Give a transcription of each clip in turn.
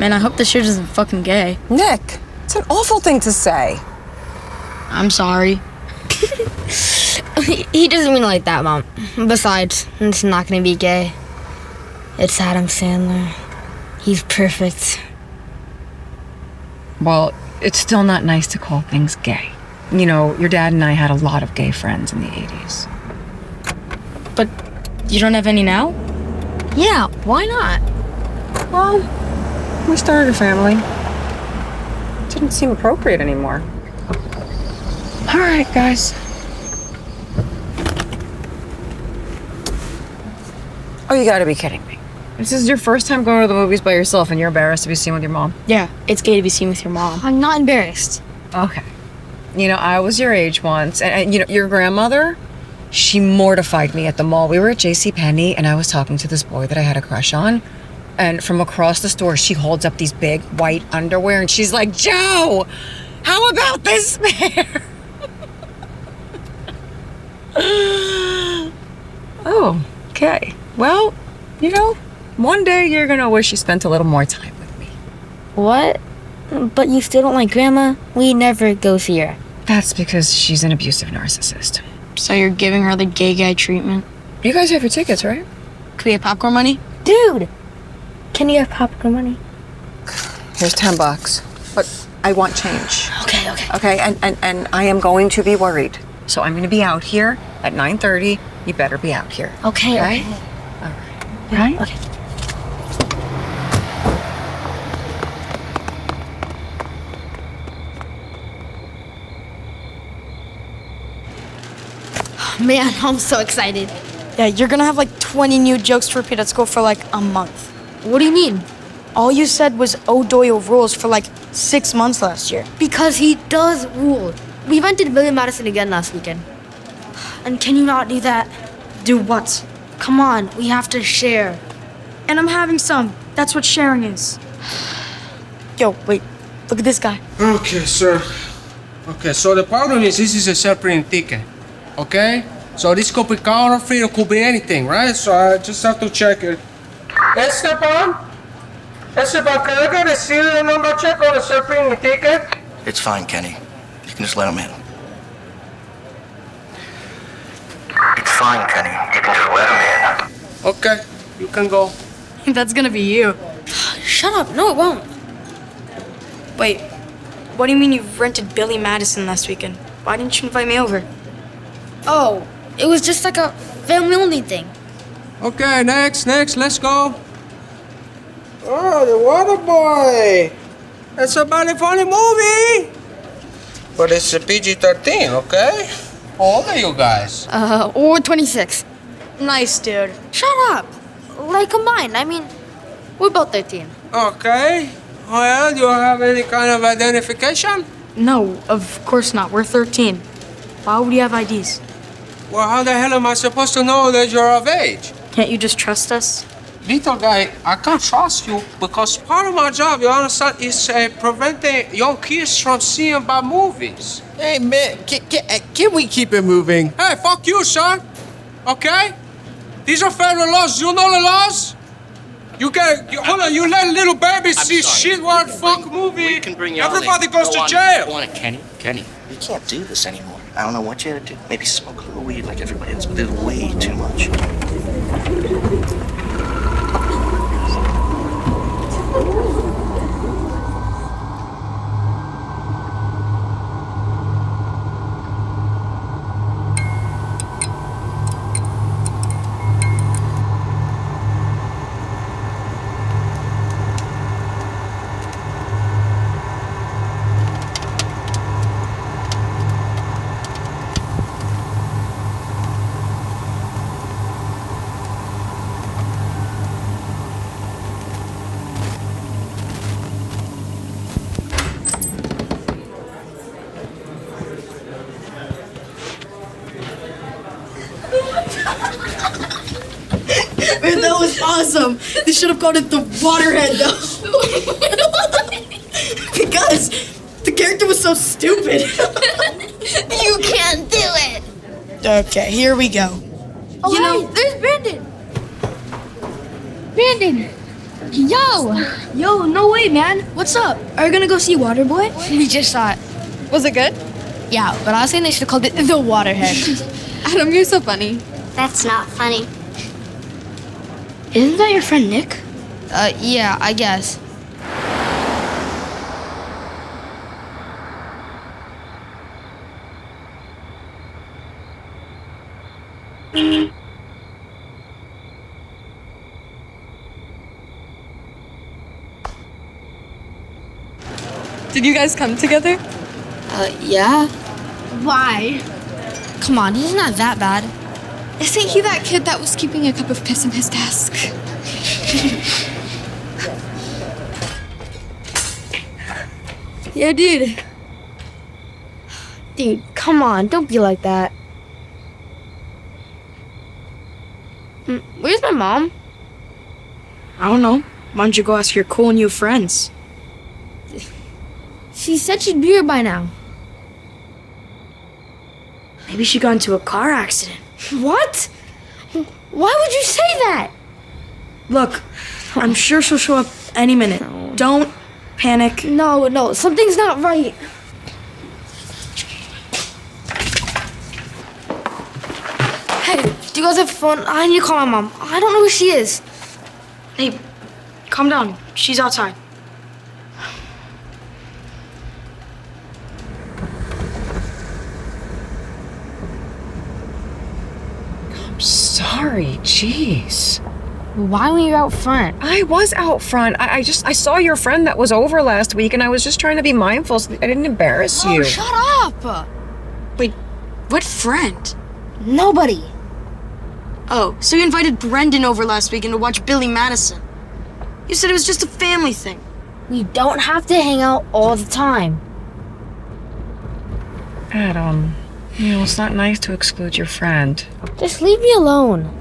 Man, I hope this shit isn't fucking gay. Nick, it's an awful thing to say. I'm sorry. He doesn't mean it like that, Mom. Besides, it's not gonna be gay. It's Adam Sandler. He's perfect. Well, it's still not nice to call things gay. You know, your dad and I had a lot of gay friends in the 80s. But you don't have any now? Yeah, why not? Well, we started a family. It didn't seem appropriate anymore. All right, guys. Oh, you gotta be kidding me. This is your first time going to the movies by yourself and you're embarrassed to be seen with your mom? Yeah, it's gay to be seen with your mom. I'm not embarrassed. Okay. You know, I was your age once, and you know, your grandmother, she mortified me at the mall. We were at JCPenney, and I was talking to this boy that I had a crush on, and from across the store, she holds up these big white underwear, and she's like, Joe, how about this pair? Oh, okay. Well, you know, one day you're gonna wish you spent a little more time with me. What? But you still don't like Grandma? We never go see her. That's because she's an abusive narcissist. So you're giving her the gay guy treatment? You guys have your tickets, right? Could we have popcorn money? Dude! Can you have popcorn money? Here's $10, but I want change. Okay. Okay, and I am going to be worried. So I'm gonna be out here at 9:30. You better be out here. Okay. All right? Right? Okay. Man, I'm so excited. Yeah, you're gonna have like 20 new jokes to repeat at school for like a month. What do you mean? All you said was O'Doyle rules for like 6 months last year. Because he does rule. We rented Billy Madison again last weekend. And can you not do that? Do what? Come on, we have to share. And I'm having some. That's what sharing is. Yo, wait. Look at this guy. Okay, sir. Okay, so the problem is this is a separate ticket. Okay? So this could be counterfeit, it could be anything, right? So I just have to check it. Esteban, can I get a serial number check on the separate ticket? It's fine, Kenny. You can just let him in. It's fine, Kenny. You can just let him in. Okay, you can go. That's gonna be you. Shut up. No, it won't. Wait, what do you mean you rented Billy Madison last weekend? Why didn't you invite me over? Oh, it was just like a family-only thing. Okay, next, let's go. Oh, the Water Boy. It's a very funny movie. But it's a PG-13, okay? How old are you guys? Or 26. Nice, dude. Shut up. Like combined. I mean, we're both 13. Okay. Well, do you have any kind of identification? No, of course not. We're 13. Why would you have IDs? Well, how the hell am I supposed to know that you're of age? Can't you just trust us? Little guy, I can't trust you because part of my job, you understand, is preventing young kids from seeing bad movies. Hey, man, can we keep it moving? Hey, fuck you, son. Okay? These are federal laws. You know the laws? Hold on, you let little babies see shit-word fuck movie. We can bring you all Everybody in. goes Go to on, jail. Go on, Kenny, you can't do this anymore. I don't know what you had to do. Maybe smoke a little weed like everybody else, but there's way too much. Man, that was awesome. They should have called it the Waterhead, though. Because the character was so stupid. You can't do it. Okay, here we go. Oh, hey, there's Brandon. Brandon. Yo! Yo, no way, man. What's up? Are you gonna go see Waterboy? We just saw it. Was it good? Yeah, but I was saying they should have called it The Waterhead. Adam, you're so funny. That's not funny. Isn't that your friend Nick? Yeah, I guess. Did you guys come together? Yeah. Why? Come on, he's not that bad. Isn't he that kid that was keeping a cup of piss in his desk? Yeah, dude. Dude, come on, don't be like that. Where's my mom? I don't know. Why don't you go ask your cool new friends? She said she'd be here by now. Maybe she got into a car accident. What? Why would you say that? Look, I'm sure she'll show up any minute. Don't panic. No, something's not right. Hey, do you guys have a phone? I need to call my mom. I don't know where she is. Hey, calm down. She's outside. Sorry, jeez. Why were you out front? I was out front. I saw your friend that was over last week, and I was just trying to be mindful so I didn't embarrass you. Oh, shut up! Wait, what friend? Nobody. Oh, so you invited Brendan over last weekend to watch Billy Madison. You said it was just a family thing. We don't have to hang out all the time. Adam, it's not nice to exclude your friend. Just leave me alone.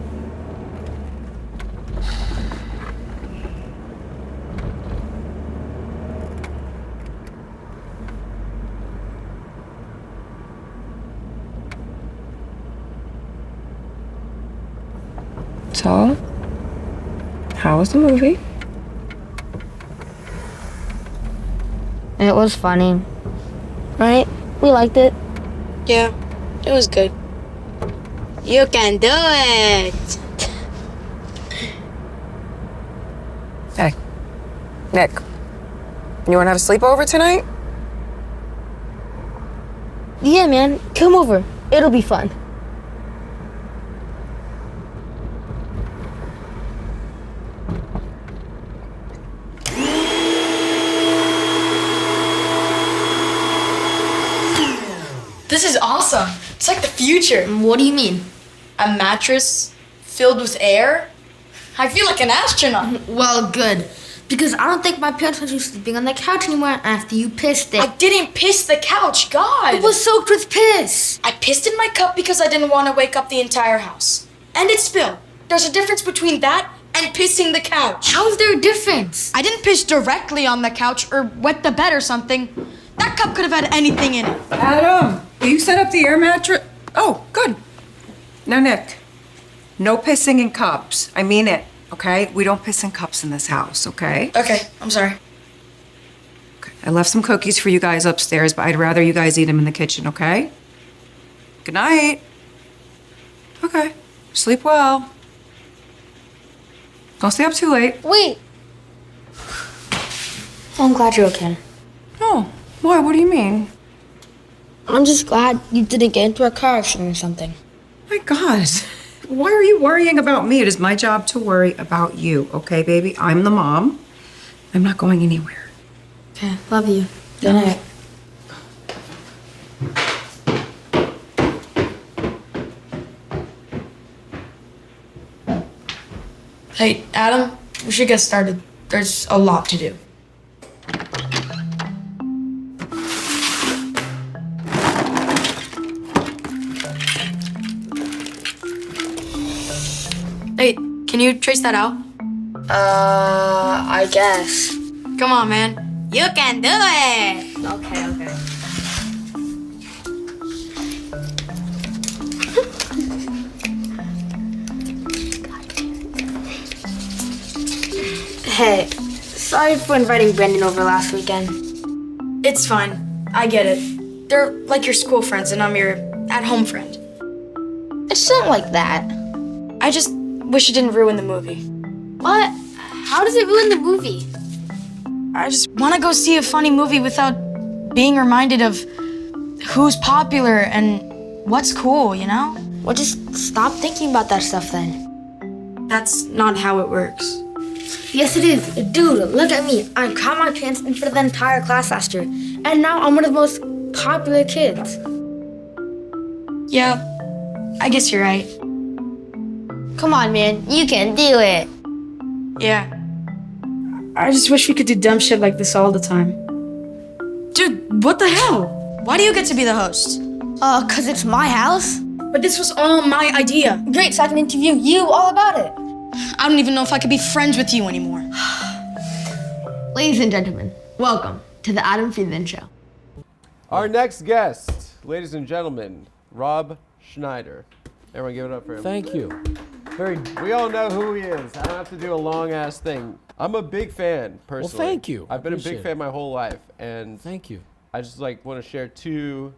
So, how was the movie? It was funny. Right? We liked it. Yeah, it was good. You can do it! Hey, Nick, you want to have a sleepover tonight? Yeah, man. Come over. It'll be fun. This is awesome. It's like the future. What do you mean? A mattress filled with air? I feel like an astronaut. Well, good. Because I don't think my parents want you sleeping on the couch anymore after you pissed it. I didn't piss the couch, God. It was soaked with piss. I pissed in my cup because I didn't want to wake up the entire house. And it spilled. There's a difference between that and pissing the couch. How's there a difference? I didn't piss directly on the couch or wet the bed or something. That cup could have had anything in it. Adam, will you set up the air mattress? Oh, good. Now, Nick, no pissing in cups. I mean it, okay? We don't piss in cups in this house, okay? Okay, I'm sorry. Okay. I left some cookies for you guys upstairs, but I'd rather you guys eat them in the kitchen, okay? Good night. Okay. Sleep well. Don't stay up too late. Wait. I'm glad you're okay. Oh, why? What do you mean? I'm just glad you didn't get into a car accident or something. My God. Why are you worrying about me? It is my job to worry about you, okay, baby? I'm the mom. I'm not going anywhere. Okay, love you. Good night. Hey, Adam, we should get started. There's a lot to do. Hey, can you trace that out? I guess. Come on, man. You can do it! Okay. Hey, sorry for inviting Brendan over last weekend. It's fine. I get it. They're like your school friends, and I'm your at-home friend. It's not like that. I just wish it didn't ruin the movie. What? How does it ruin the movie? I just want to go see a funny movie without being reminded of who's popular and what's cool, you know? Well, just stop thinking about that stuff then. That's not how it works. Yes, it is. Dude, look at me. I caught my pants in front of the entire class last year. And now I'm one of the most popular kids. Yeah, I guess you're right. Come on, man. You can do it. Yeah. I just wish we could do dumb shit like this all the time. Dude, what the hell? Why do you get to be the host? 'Cause it's my house. But this was all my idea. Great, so I can interview you all about it. I don't even know if I could be friends with you anymore. Ladies and gentlemen, welcome to the Adam Friedland Show. Our next guest, ladies and gentlemen, Rob Schneider. Everyone give it up for him. Thank you. We all know who he is. I don't have to do a long-ass thing. I'm a big fan, personally. Well, thank you. I've been a Appreciate big fan my whole life. And Thank you. I just want to share 2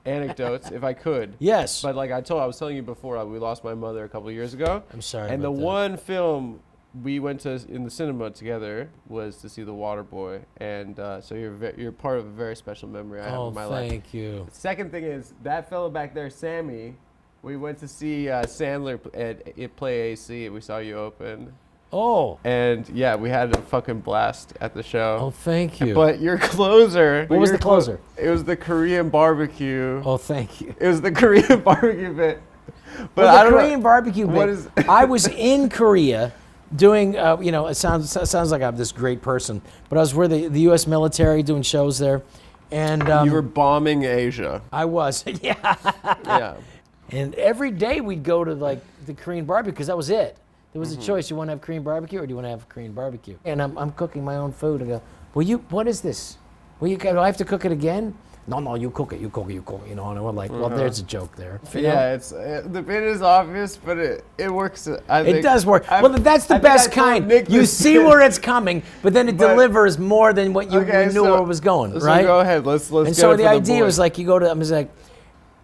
anecdotes if I could. Yes. But I was telling you before, we lost my mother a couple of years ago. I'm sorry And about the that. one film we went to in the cinema together was to see The Waterboy. And so you're part of a very special memory I have in my life. Thank you. Second thing is, that fellow back there, Sammy, we went to see Sandler at Play AC. We saw you open. Oh. And yeah, we had a fucking blast at the show. Oh, thank you. But your closer. What was the closer? It was the Korean barbecue. Oh, thank you. It was the Korean barbecue bit. But Well, I the don't Korean barbecue what bit. is- I was in Korea doing, it sounds like I'm this great person, but I was with the U.S. military doing shows there. And you were bombing Asia. I was, yeah. Yeah. And every day we'd go to the Korean barbecue because that was it. There was a choice. You want to have Korean barbecue or do you want to have Korean barbecue? And I'm cooking my own food and go, what is this? Do I have to cook it again? No, you cook it. And I'm like, well, there's a joke there. Yeah, the bit is obvious, but it works. It does work. That's the best kind. You see where it's coming, but then it delivers more than what you knew where it was going, so right? go ahead. Let's And get so it the for idea boys. was you go to, I was like,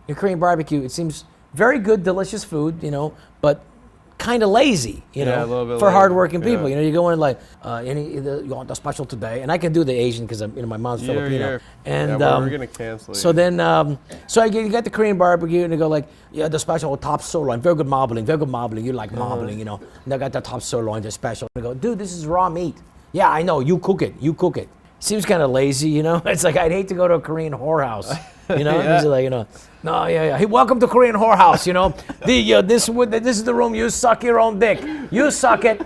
your Korean barbecue, it seems very good, delicious food, but kind of lazy, a little bit for lazy, hardworking people. yeah. You go in you want the special today, and I can do the Asian because my mom's Filipino. And we're gonna cancel you. so then, you got the Korean barbecue, and they go the special top sirloin, very good marbling. You like marbling, And they got the top sirloin, the special. And they go, dude, this is raw meat. Yeah, I know. You cook it. Seems kind of lazy, It's like I'd hate to go to a Korean whorehouse, Yeah. It's no, yeah. Hey, welcome to Korean whorehouse, This is the room. You suck your own dick. You suck it.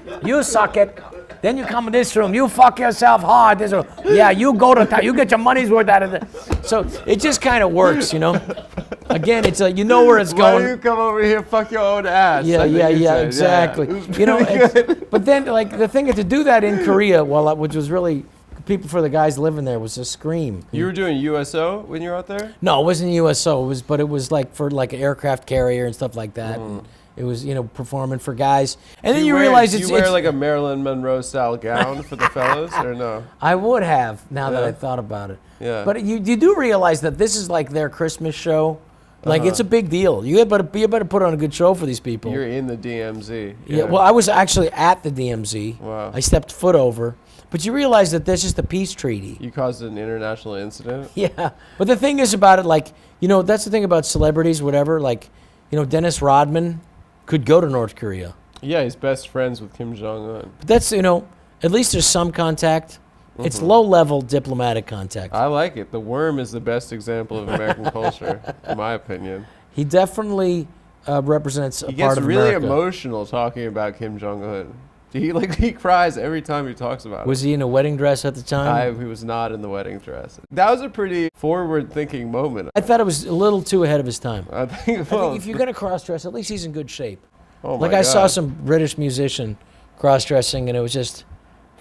Then you come in this room. You fuck yourself hard. This room. Yeah, you go to you get your money's worth out of it. So it just kind of works, Again, it's you know where it's Why going. do you come over here, fuck your own ass? Yeah, I think you said. exactly. Yeah. It was pretty good. But then the thing is to do that in Korea, which was really people for the guys living there was a scream. You were doing USO when you were out there? No, it wasn't USO. It was for an aircraft carrier and stuff like that. And it was performing for guys. And then you realize you wear like a Marilyn Monroe style gown for the fellas or no? I would have now that Yeah. I thought about it. Yeah. But you do realize that this is like their Christmas show. It's a big deal. You better put on a good show for these people. You're in the DMZ. Yeah. Well, I was actually at the DMZ. Wow. I stepped foot over. But you realize that that's just a peace treaty. You caused an international incident? Yeah. But the thing is about it, that's the thing about celebrities, whatever. Dennis Rodman could go to North Korea. Yeah, he's best friends with Kim Jong-un. But that's, at least there's some contact. It's low-level diplomatic contact. I like it. The Worm is the best example of American culture, in my opinion. He definitely represents a He part gets of really America. emotional talking about Kim Jong-un. He cries every time he talks about it. Was he in a wedding dress at the time? He was not in the wedding dress. That was a pretty forward-thinking moment. I thought it was a little too ahead of his time. I think If you're going to cross-dress, at least he's in good shape. Oh my I saw God. some British musician cross-dressing, and it was just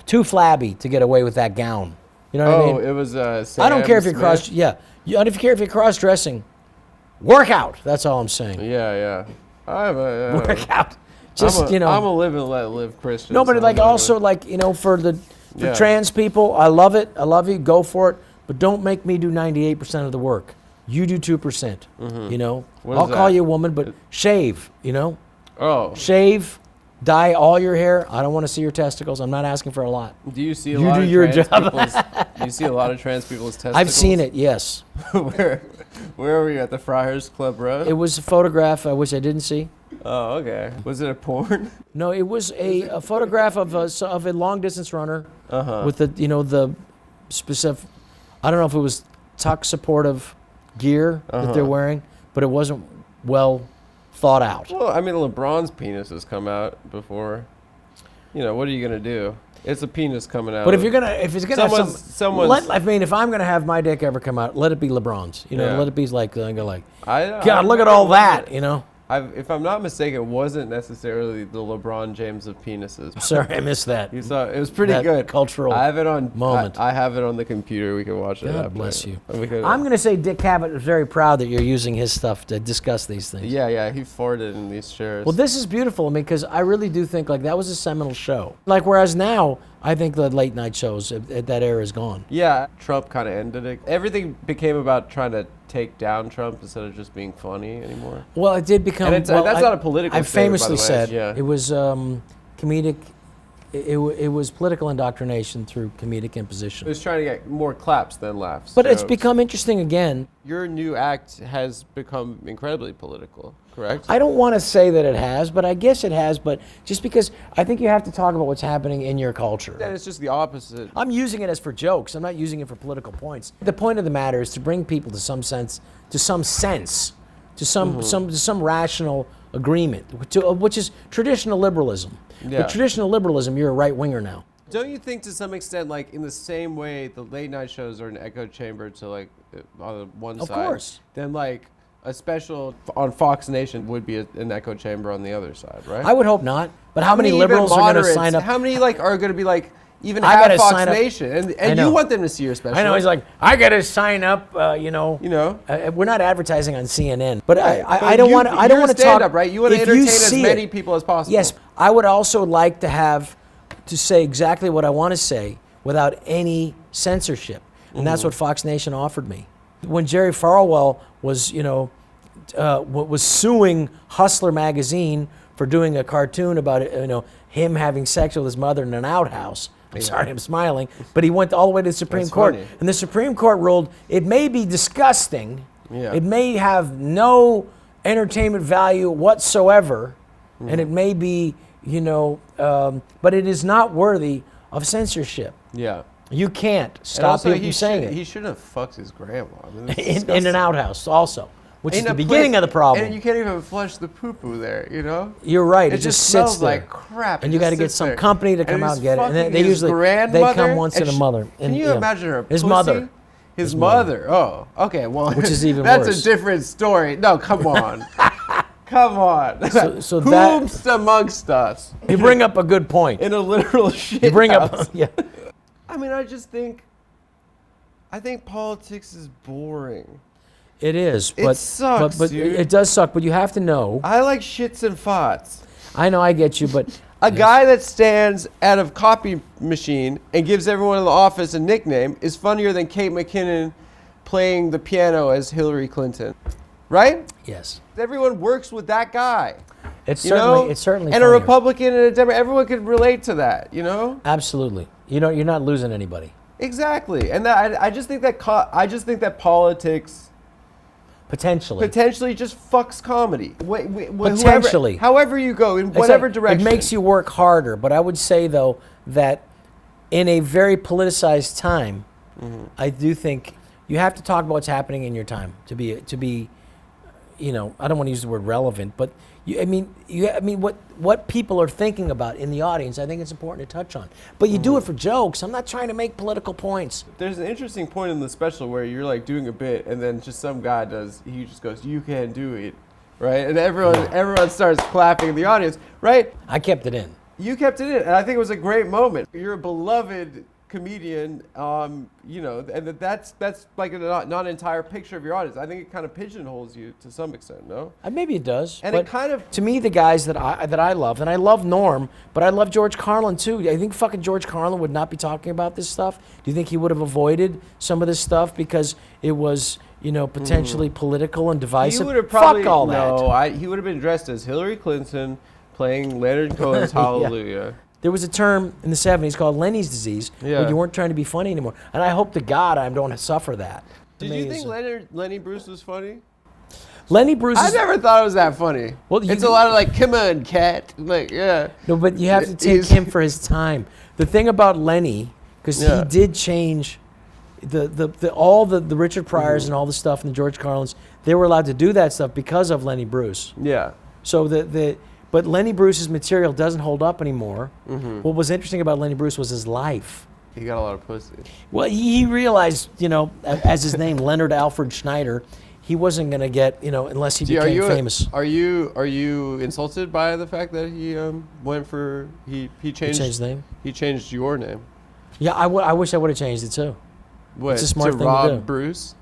too flabby to get away with that gown. You know what I mean? It was I don't care if you're Sam Smith? I don't care if you're cross-dressing. Work out. That's all I'm saying. Yeah. Work out. Just, I'm a live and let live Christian. No, but so like I'm also gonna- like, for Yeah. trans people, I love it. I love you. Go for it. But don't make me do 98% of the work. You do 2%. What I'll is call that? you a woman, but shave, Oh. Shave, dye all your hair. I don't want to see your testicles. I'm not asking for a lot. Do you see a You lot do of your trans job. people's, do you see a lot of trans people's testicles? I've seen it, yes. where were you at the Friars Club Road? It was a photograph I wish I didn't see. Oh, okay. Was it a porn? No, it was a photograph of a long distance runner Uh-huh. with the specific. I don't know if it was tuck supportive gear that they're wearing, but it wasn't well thought out. Well, I mean, LeBron's penis has come out before. What are you gonna do? It's a penis coming out. But if it's gonna have someone's. if I'm gonna have my dick ever come out, let it be LeBron's. Yeah. Let it be like God, I look at all that. If I'm not mistaken, it wasn't necessarily the LeBron James of penises. Sorry, I missed that. You saw it was pretty That good. cultural I have it on moment. I have it on the computer. We can watch it. God after. bless you. We could- I'm gonna say Dick Cavett is very proud that you're using his stuff to discuss these things. Yeah, he farted in these chairs. Well, this is beautiful, because I really do think like that was a seminal show. Like whereas now, I think the late night shows at that era is gone. Yeah, Trump kind of ended it. Everything became about trying to take down Trump instead of just being funny anymore. Well, it did become. And well, that's not a political I statement, by famously the way. said Yeah. it was comedic. It was political indoctrination through comedic imposition. It was trying to get more claps than laughs. But it's jokes. become interesting again. Your new act has become incredibly political, correct? I don't want to say that it has, but I guess it has. But just because I think you have to talk about what's happening in your culture. And it's just the opposite. I'm using it as for jokes. I'm not using it for political points. The point of the matter is to bring people to some rational agreement, which is traditional liberalism. Yeah. But traditional liberalism, you're a right winger now. Don't you think to some extent, like in the same way the late night shows are an echo chamber to like on the one Of side, course. then like a special on Fox Nation would be an echo chamber on the other side, right? I would hope not. But how many even liberals are going to moderates- sign up? How many like are going to be like even I have gotta Fox sign up- Nation, I and know. you want them to see your special? I know. He's like, I got to sign up. You know. We're not advertising on CNN, but Right. I But don't you- want to. I you're don't a want to talk. stand-up, right? You want to if entertain as see many it- people as possible. Yes, I would also like to say exactly what I want to say without any censorship, and that's what Fox Nation offered me. When Jerry Falwell was, was suing Hustler magazine for doing a cartoon about him having sex with his mother in an outhouse. I'm sorry, I'm smiling, but he went all the way to the Supreme That's Court, funny. and the Supreme Court ruled it may be disgusting, Yeah. it may have no entertainment value whatsoever, and it may be, but it is not worthy of censorship. Yeah. You can't And stop also, people from saying it He shouldn't have fucked his grandma. I mean, that's in an disgusting. outhouse also, which is In the a beginning place- of the problem. And you can't even flush the poo-poo there, You're right. It It, just just smells sits there. like crap. And It you got to just get sits some there. company to come And out his and get it. And fucking- they his usually they grandmother, come once in and a mother. Can you imagine her His pussy? mother. His mother. Oh, okay. Well, Which is even that's worse. a different story. No, come on. Come on. So that Whomst amongst us? you bring up a good point. In a literal shit You bring up house. yeah. I mean, I think politics is boring. It is, It but sucks, but dude. it does suck. But you have to know. I like shits and farts. I know, I get you, but A guy that stands at a copy machine and gives everyone in the office a nickname is funnier than Kate McKinnon playing the piano as Hillary Clinton, right? yes, Everyone works with that guy. it's You certainly know? it's certainly And a funnier. Republican and a Democrat, everyone could relate to that, you know? Absolutely. You're not losing anybody. Exactly. And I just think that politics potentially just fucks comedy. Potentially. However you go, in It's whatever like, direction. It makes you work harder. But I would say though that in a very politicized time, I do think you have to talk about what's happening in your time to be I don't want to use the word relevant, but what people are thinking about in the audience, I think it's important to touch on. But you do it for jokes. I'm not trying to make political points. There's an interesting point in the special where you're like doing a bit and then just some guy he just goes, "You can do it," right? And everyone starts clapping in the audience, right? I kept it in. You kept it in, and I think it was a great moment. You're a beloved comedian, you know, and that's like not an entire picture of your audience. I think it kind of pigeonholes you to some extent, no? Maybe it does. And but it kind of, to me, the guys that I love, and I love Norm, but I love George Carlin too. I think fucking George Carlin would not be talking about this stuff. Do you think he would have avoided some of this stuff because it was, you know, potentially political and divisive? he would have probably, Fuck all that. he would have been dressed as Hillary Clinton playing Leonard Cohen's Hallelujah. There was a term in the 70s called Lenny's disease, where you weren't trying to be funny anymore. And I hope to God I don't suffer that. Did you think Lenny Bruce was funny? Lenny Bruce I never thought it was that funny. Well, it's a lot of like, come on, cat. Like, yeah. No, but you have to take him for his time. The thing about Lenny, because he did change all the Richard Pryors and all the stuff and the George Carlins, they were allowed to do that stuff because of Lenny Bruce. Yeah. So but Lenny Bruce's material doesn't hold up anymore. What was interesting about Lenny Bruce was his life. He got a lot of pussy. Well, he realized, you know, as his name, Leonard Alfred Schneider, he wasn't going to get, you know, unless he became famous. Are you insulted by the fact that he went for he changed his name? He changed your name. Yeah, I wish I would have changed it too. What? It's a smart to thing Rob to do. Bruce?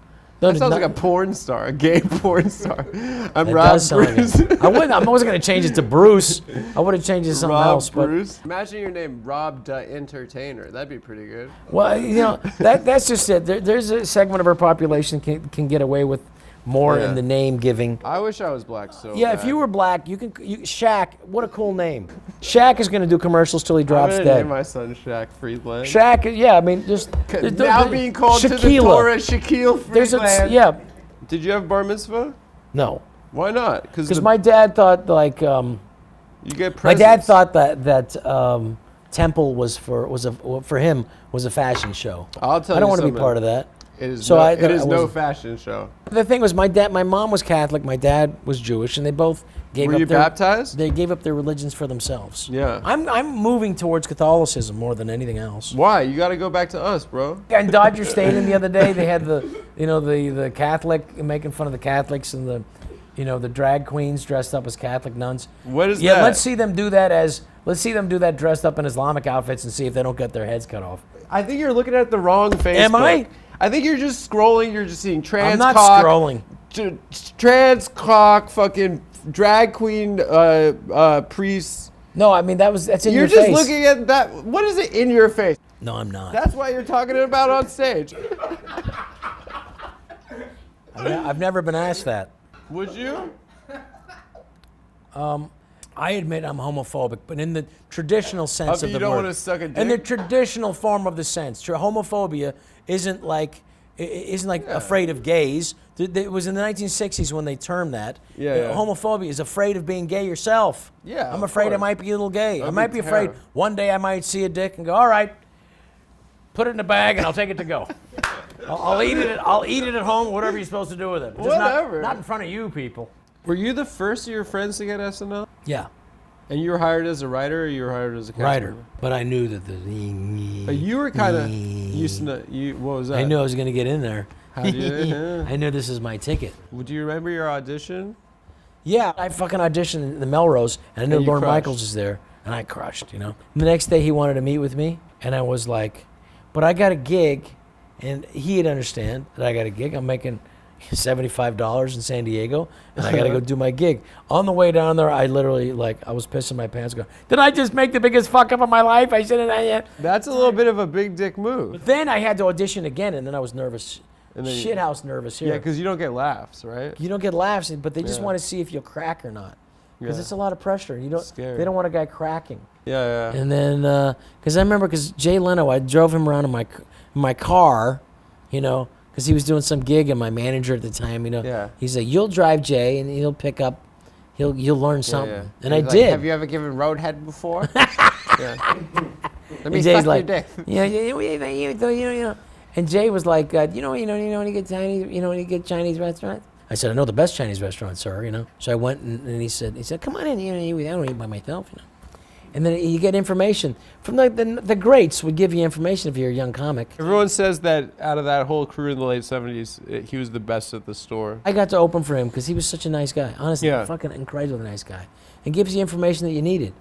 No, that sounds like a porn star, a gay porn star. I'm It Rob does sound like Bruce. it. I wasn't going to change it to Bruce. I would have changed it to something Rob else. Bruce. Imagine your name, Rob the Entertainer. That'd be pretty good. Well, you know, that's just it. There's a segment of our population can get away with more in the name giving. I wish I was black so Yeah, bad. if you were black, Shaq, what a cool name. Shaq is going to do commercials till he drops I'm gonna dead. name my son Shaq Friedland. Shaq, yeah, I mean, just now being called to the Torah, Shaquille Friedland. Did you have bar mitzvah? No. Why not? Because my dad thought like you get presents. my dad thought that Temple was for him was a fashion show. I'll tell you I don't want to be something. part of that. It is So it is I no wasn't- fashion show. The thing was, my mom was Catholic, my dad was Jewish, and they both gave Were up you baptized? They gave up their religions for themselves. Yeah. I'm moving towards Catholicism more than anything else. Why? You got to go back to us, bro. And Dodger Stadium the other day, they had the Catholic making fun of the Catholics and the drag queens dressed up as Catholic nuns. What is that? Yeah, let's see them do that dressed up in Islamic outfits and see if they don't get their heads cut off. I think you're looking at the wrong Facebook. Am I? I think you're just scrolling. You're just seeing trans I'm not cock, scrolling. Trans cock, fucking drag queen priests. No, I mean that's in You're your face. just looking at that. What is it in your face? No, I'm not. That's why you're talking about on stage. I've never been asked that. Would you? I admit I'm homophobic, but in the traditional sense of you the don't word. wanna suck a dick? In the traditional form of the sense. Homophobia isn't like afraid of gays. It was in the 1960s when they termed that. Yeah. Homophobia is afraid of being gay yourself. Yeah, I'm of afraid I course. might be a little gay. I That'd might be be afraid terrible. one day I might see a dick and go, all right, put it in a bag and I'll take it to go. I'll eat it. I'll eat it at home. Whatever you're supposed to do with it. Just Whatever. Not in front of you people. Were you the first of your friends to get SNL? Yeah. And you were hired as a writer, or you were hired as a cast Writer. member? But I knew that But you were kind of used to. What was that? I knew I was going to get in there. How did you? I knew this is my ticket. Do you remember your audition? Yeah, I fucking auditioned in the Melrose, and I knew And you Lorne crushed. Michaels was there, and I crushed, The next day he wanted to meet with me, and I was like, but I got a gig, and he'd understand that I got a gig. I'm making $75 in San Diego, and I got to go do my gig. On the way down there, I literally, I was pissing my pants going, did I just make the biggest fuck up of my life? I shouldn't have yet. That's a little bit of a big dick move. But then I had to audition again, and then I was nervous. And then Shithouse nervous here. Yeah, because you don't get laughs, right? You don't get laughs, but they just Yeah. want to see if you'll crack or not. Because Yeah. it's a lot of pressure. Scary. They don't want a guy cracking. Yeah. And then, because I remember, Jay Leno, I drove him around in my car, because he was doing some gig, and my manager at the time, Yeah. he said, "You'll drive Jay, and he'll pick up, you'll learn something." Yeah. And He's I like, did. Have you ever given roadhead before? Yeah. Let me And Jay's suck like, your dick. And Jay was like, you know any good Chinese restaurants? I said, I know the best Chinese restaurant, sir. So I went and he said, come on in. I don't eat by myself. And then you get information from the greats would give you information if you're a young comic. Everyone says that out of that whole crew in the late 70s, he was the best at the store. I got to open for him because he was such a nice guy. Honestly, Yeah. fucking incredibly nice guy. And gives you information that you needed.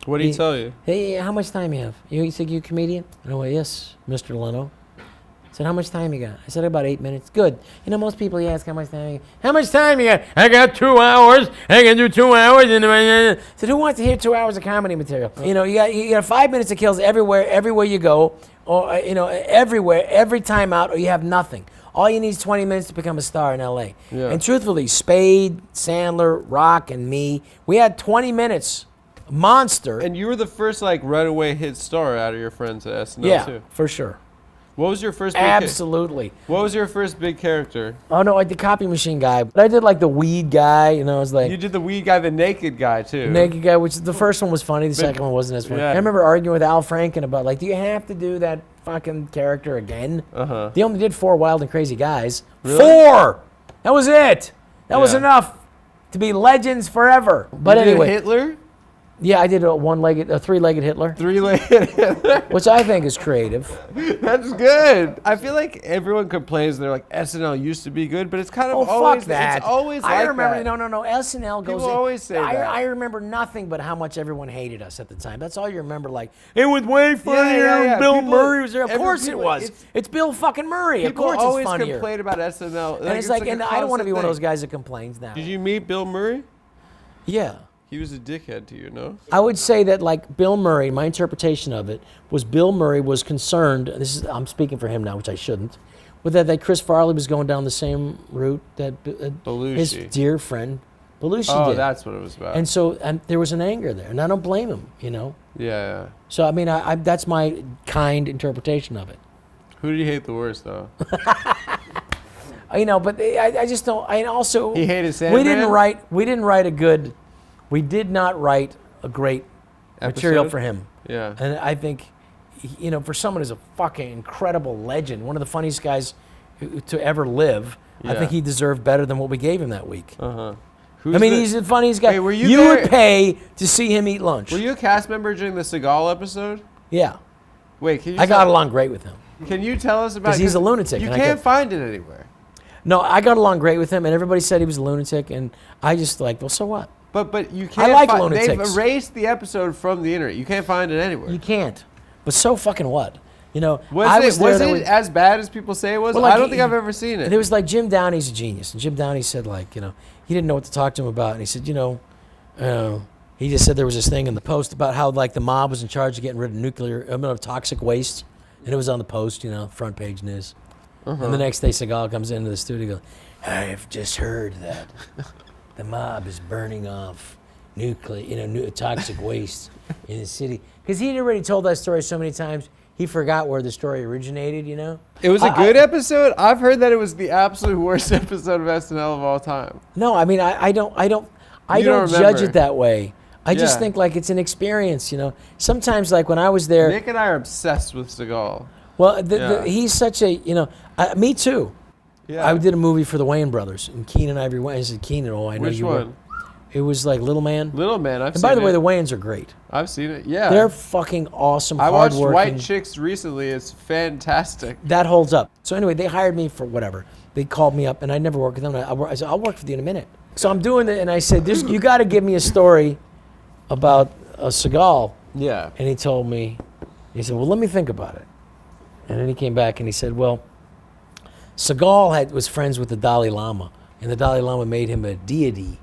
What did he tell you? Hey, how much time you have? You think you're a comedian? And I went, yes, Mr. Leno. I said, how much time you got? I said, about 8 minutes. Good. You know, most people ask how much time you got. How much time you got? I got 2 hours. I can do 2 hours. I said, who wants to hear 2 hours of comedy material? You know, you got 5 minutes that kills everywhere you go, or, you know, everywhere, every time out, or you have nothing. All you need is 20 minutes to become a star in L.A. Yeah. And truthfully, Spade, Sandler, Rock, and me, we had 20 minutes. Monster. And you were the first like runaway hit star out of your friends at SNL Yeah, too. for sure. What was your first big Absolutely. What was your first big character? Oh no, I did copy machine guy. But I did like the weed guy, you know, I was like You did the weed guy, the naked guy too. naked guy, which the first one was funny, the second one wasn't as funny. Yeah. I remember arguing with Al Franken about like, do you have to do that fucking character again? Uh-huh. They only did 4 Wild and Crazy Guys. Really? 4! That was it. That was Yeah. enough to be legends forever. But You did anyway. Hitler? Yeah, I did a 3-legged Hitler. 3-legged Hitler? Which I think is creative. That's good. I feel like everyone complains they're like SNL used to be good, but it's kind of Oh, always fuck that. It's always I like remember, that. no. SNL goes People in. always say that. I remember nothing but how much everyone hated us at the time. That's all you remember. Like, it was way funnier. yeah. Bill People- Murray was there. Of every- course it people- was. It's Bill fucking Murray. Of People course it's always funnier. complain about SNL. And it's like, a and I don't want to be constant one of those thing. guys that complains now. Did you meet Bill Murray? Yeah. He was a dickhead to you, no? I would say that like Bill Murray, my interpretation of it was Bill Murray was concerned, and I'm speaking for him now, which I shouldn't, with that Chris Farley was going down the same route that his Belushi. dear friend Belushi Oh, did. that's what it was about. And so there was an anger there, and I don't blame him, you know. yeah. So I mean, I that's my kind interpretation of it. Who did you hate the worst, though? You know, but I just don't. I also He hated We Sandman? We did not write a great material Episode? for him. Yeah. And I think, you know, for someone who's a fucking incredible legend, one of the funniest guys to ever live, I Yeah. think he deserved better than what we gave him that week. Uh-huh. I mean, he's the funniest guy. Hey, were you there? would pay to see him eat lunch. Were you a cast member during the Seagal episode? Yeah. Wait, can you I got along great with him. Can you tell us about... 'Cause he's a lunatic, You and I can't could- find it anywhere. No, I got along great with him, and everybody said he was a lunatic, and I just like, well, so what? But you can't like They've lunatics. erased the episode from the internet. You can't find it anywhere. You can't. But so fucking what? You know, Was I it, was there. was that it was- as bad as people say it was? Well, like, I don't think I've ever seen it. There was like Jim Downey's a genius, and Jim Downey said like, you know, he didn't know what to talk to him about, and he said, you know, he just said there was this thing in the Post about how like the mob was in charge of getting rid of toxic waste, and it was on the Post, you know, front page news. And the next day, Seagal comes into the studio, and goes, "I've just heard that the mob is burning off toxic waste in the city," because he'd already told that story so many times. He forgot where the story originated, you know? It was a good episode. I've heard that it was the absolute worst episode of SNL of all time. No, I mean, I don't You don't judge remember. it that way. I just Yeah. think like it's an experience, you know? Sometimes like when I was there, Nick and I are obsessed with Seagal. well, Yeah. he's such a, you know, me too. Yeah. I did a movie for the Wayne brothers, and Keenan Ivory Wayne. I said, Keenan, oh, I know Which you one? were. It was like Little Man. Little Man. I've And seen by the it. way, the Wayans are great. I've seen it. Yeah. They're fucking awesome, I watched hardworking. White Chicks recently. It's fantastic. That holds up. So anyway, they hired me for whatever. They called me up, and I never worked with them. I said, I'll work with you in a minute. So I'm doing it, and I said, you got to give me a story about Seagal. Yeah. And he told me, he said, well, let me think about it. And then he came back and he said, well, Seagal was friends with the Dalai Lama, and the Dalai Lama made him a deity,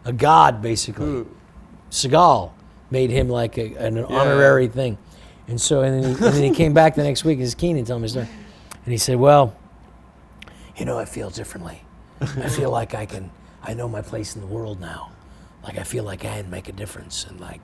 a god, basically. Who? Seagal made him like an honorary thing. And so, and then he came back the next week, as Keenan told me his story, and he said, well, you know, I feel differently. I feel like I know my place in the world now. Like I feel like I can make a difference, and like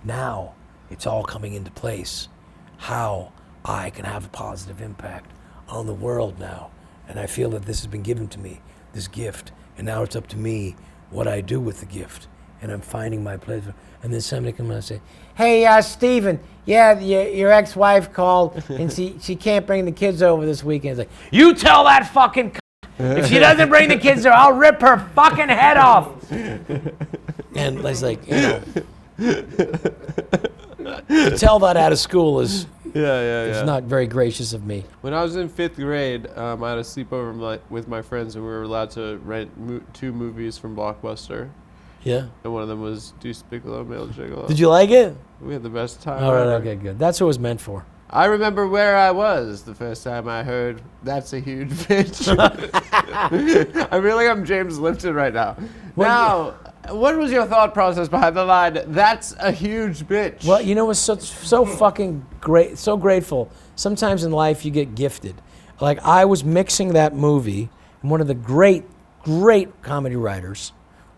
now it's all coming into place, how I can have a positive impact on the world now. And I feel that this has been given to me, this gift, and now it's up to me what I do with the gift. And I'm finding my place. And then somebody comes out and say, hey, Stephen, yeah, your ex-wife called, and she can't bring the kids over this weekend. It's like, you tell that fucking if she doesn't bring the kids there, I'll rip her fucking head off. And it's like, you know, to tell that out of school is not very gracious of me. When I was in 5th grade, I had a sleepover with my friends, and we were allowed to rent 2 movies from Blockbuster. Yeah. And one of them was Deuce Bigelow, Male Gigolo. Did you like it? We had the best time. All right, ever. okay, good. That's what it was meant for. I remember where I was the first time I heard "That's a huge bitch." I feel like I'm James Lipton right now. Now, what was your thought process behind the line, "That's a huge bitch"? Well, you know what's so fucking great, so grateful. Sometimes in life you get gifted. Like I was mixing that movie, and one of the great comedy writers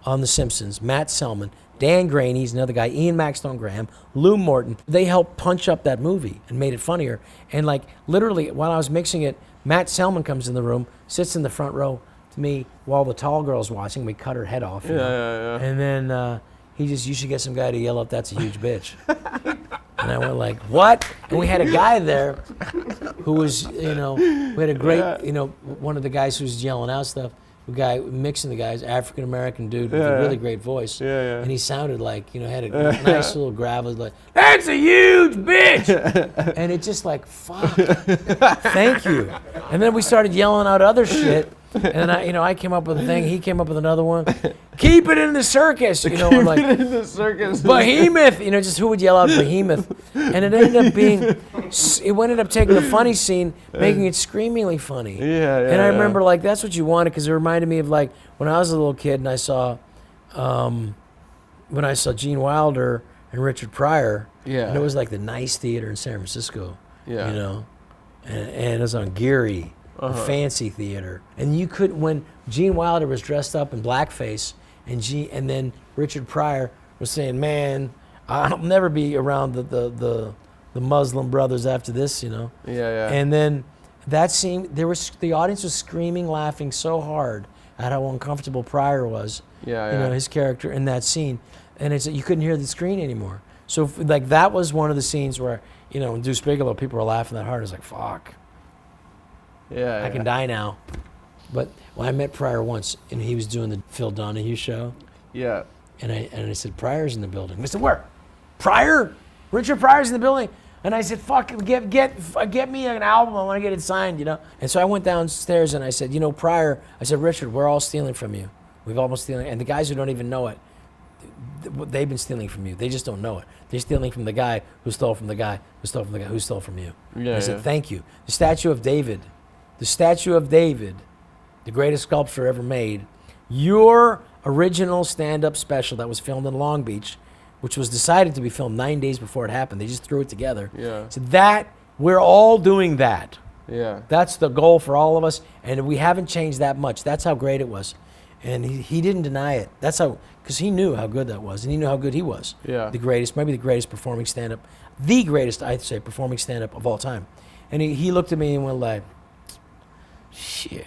on The Simpsons, Matt Selman, Dan Graney, he's another guy, Ian Maxtone Graham, Lou Morton, they helped punch up that movie and made it funnier. And like literally while I was mixing it, Matt Selman comes in the room, sits in the front row to me while the tall girl's watching. We cut her head off. Yeah. And then he just, you should get some guy to yell up, "That's a huge bitch." And I went like, what? And we had a guy there who was, we had a great, one of the guys who was yelling out stuff. The guy mixing the guys, African American dude with a really great voice, and he sounded like had a nice little gravel, like "That's a huge bitch," and it just like fuck, thank you. And then we started yelling out other shit, and I came up with a thing, he came up with another one. "Keep it in the circus," Keep it in the circus. Behemoth, just who would yell out behemoth, and it ended up taking a funny scene, making it screamingly funny. And I remember like that's what you wanted because it reminded me of like when I was a little kid and I saw Gene Wilder and Richard Pryor. And it was like the Nice Theater in San Francisco. And it was on Geary, the fancy theater. And you could, when Gene Wilder was dressed up in blackface and then Richard Pryor was saying, "Man, I'll never be around the Muslim brothers after this," And then that scene, the audience was screaming, laughing so hard at how uncomfortable Pryor was, his character in that scene, and you couldn't hear the screen anymore. So like that was one of the scenes where in Deuce Bigelow, people were laughing that hard. I was like, fuck. I can die now. But I met Pryor once, and he was doing the Phil Donahue show. Yeah. And I said, "Pryor's in the building." I said, "Where? Pryor? Richard Pryor's in the building." And I said, "Fuck, get me an album. I want to get it signed, And so I went downstairs and I said, Pryor, I said, "Richard, we're all stealing from you. We've almost stealing." And the guys who don't even know it, they've been stealing from you. They just don't know it. They're stealing from the guy who stole from the guy who stole from the guy who stole from you. I said, "Thank you." The statue of David, the greatest sculpture ever made, your original stand-up special that was filmed in Long Beach, which was decided to be filmed 9 days before it happened. They just threw it together. So we're all doing that. That's the goal for all of us, and we haven't changed that much. That's how great it was. And he didn't deny it. That's how, because he knew how good that was, and he knew how good he was. The greatest, maybe the greatest performing stand-up, the greatest, I'd say, performing stand-up of all time. And he looked at me and went like, "Shit.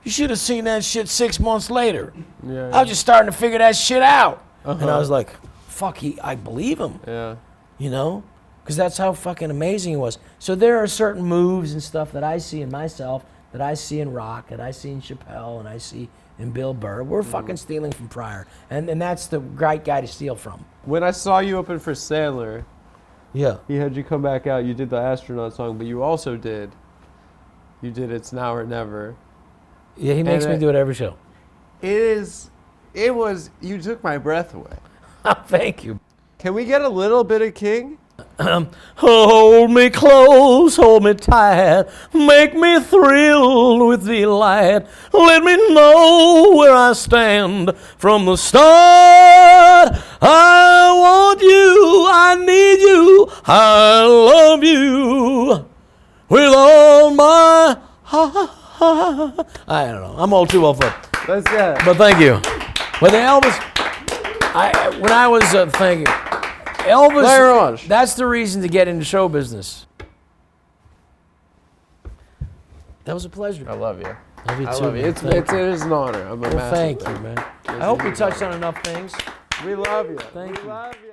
You should have seen that shit 6 months later. I was just starting to figure that shit out." And I was like, fuck, I believe him. Because that's how fucking amazing he was. So there are certain moves and stuff that I see in myself, that I see in Rock, that I see in Chappelle, and I see in Bill Burr. We're fucking stealing from Pryor. And that's the right guy to steal from. When I saw you open for Sandler, Yeah. he had you come back out. You did the astronaut song, but you also did It's Now or Never. Yeah, he makes me do it every show. You took my breath away. Thank you. Can we get a little bit of King? Hold me close, hold me tight, make me thrill with delight. Let me know where I stand from the start. I want you, I need you, I love you with all my heart. I don't know. I'm all too well for. Let's get it. But thank you. But the Elvis, when I was thinking, Elvis, that's the reason to get into show business. That was a pleasure. I love you. Love you too. I love you. It is an honor. I'm a massive thank you, man. I hope we touched on enough things. We love you. Thank you. We love you.